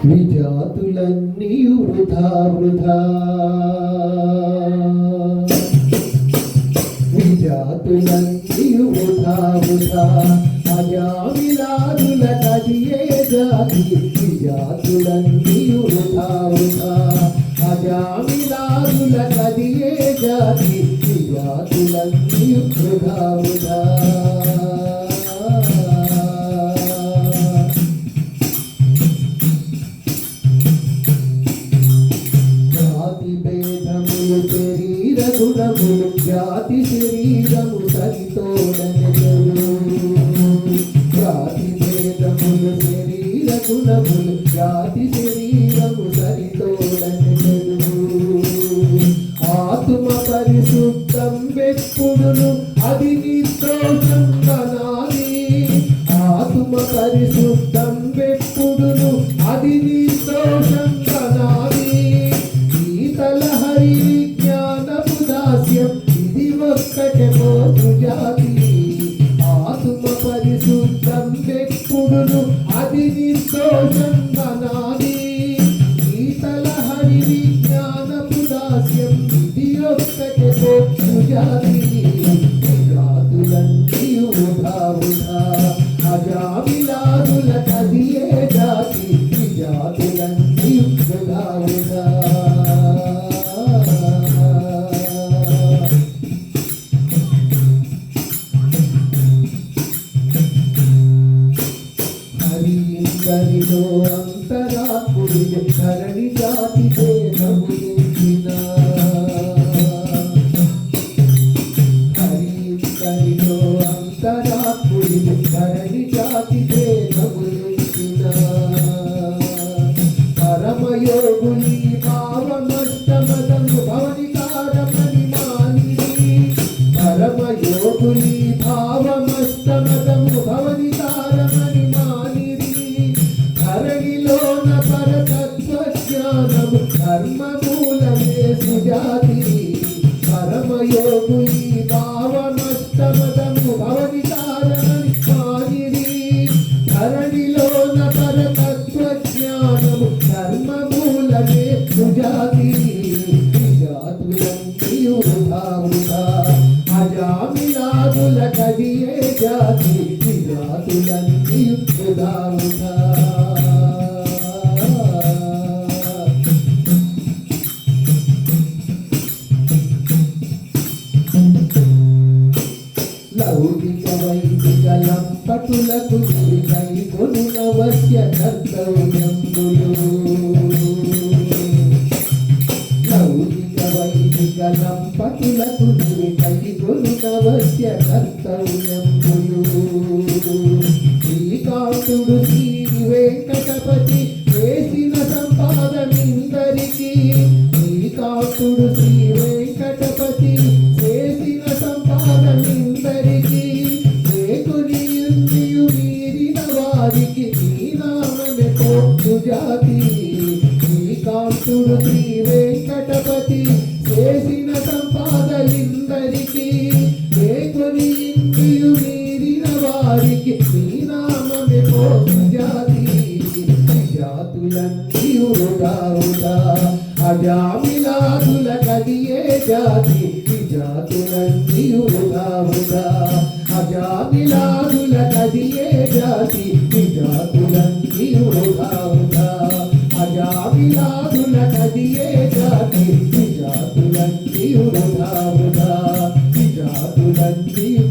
విజాతులన్నీయు వృధా వృధా విజాతులన్నీయు వృధా వృధా అజామిలాదుల కదియే జాతి విజాతులన్నీయు వృధా వృధా అజామిలాదుల కదియే జాతి విజాతులన్నీయు వృధా వృధా శరీర గుణములు జాతి శరీరము సరితోడనెదరు జాతి భేదములు శరీర గుణములు జాతి శరీరము సరితోడనెదరు ఆత్మ పరిశుద్ధం వెప్పుడును అది నిర్దోషం కనాలి ఆత్మ పరిశుద్ధం వెప్పుడును అది నిర్దోషం కనాలి హరి విజ్ఞానము దాస్యం ఇది ఒక్కటే పోతు జాతి ఆత్మ పరిశుద్ధం వెప్పుడును అది నిర్దోషం కనాలి ఈతల హరి విజ్ఞానము దాస్యం ఇది ఒక్కటే పోతు జాతి జాతులన్నీయు వృధా వృధా అజామిలాదుల కదియే జాతి జాతులన్నీయు వృధా వృధా హరిలో అంతరాత్ముడి ధరణి జాతి భేదములించిన హరిలో అంతరాత్ముడి ధరణి జాతి భేదములించిన పరమయోగుని భావమష్టమదము భవనికారమని మానిది పరమయోగుని భావమష్టమదము భవనికారమని ధరణిలోన పరతత్వజ్ఞానము ధర్మమూలమే సుజాతి పరమయోగుని భావమష్టమదము భవనికారమని మానిది ధరణిలోన పరతత్వజ్ఞానము ధర్మమూలమే సుజాతి జాతులన్నీయు వృధా వృధా అజామిలాదుల కదియే జాతి జాతులన్నీయు వృధా వృధా లౌకిక వైదిక లంపటులకు కైకొనునవశ్య కర్తవ్యంబులు లౌకిక వైదిక లంపటులకు కైకొనునవశ్య కర్తవ్యంబులు శ్రీకాంతుడు శ్రీ వెంకటపతి చేసిన సంపాదనిందరికీ శ్రీకాంతుడు శ్రీ వెంకటపతి చేసిన సంపాదనిందరికీ ఏకుని మీరిన వారికి నీ నామమే పోతు జాతి శ్రీకాంతుడు శ్రీ వెంకటపతి చేసిన సంపాదలిందరికీ ఏకుని మీరిన వారికి నీ నామమే పోతు జాతి జాతులన్నీయు వృధా వృధా అజామిలాదుల కదియే జాతి జాతులన్నీయు వృధా వృధా అజామిలాదుల కదియే జాతి జాతులన్నీయు వృధా వృధా అజామిలాదుల కదియే జాతి జాతులన్నీయు వృధా వృధా జాతులన్నీయు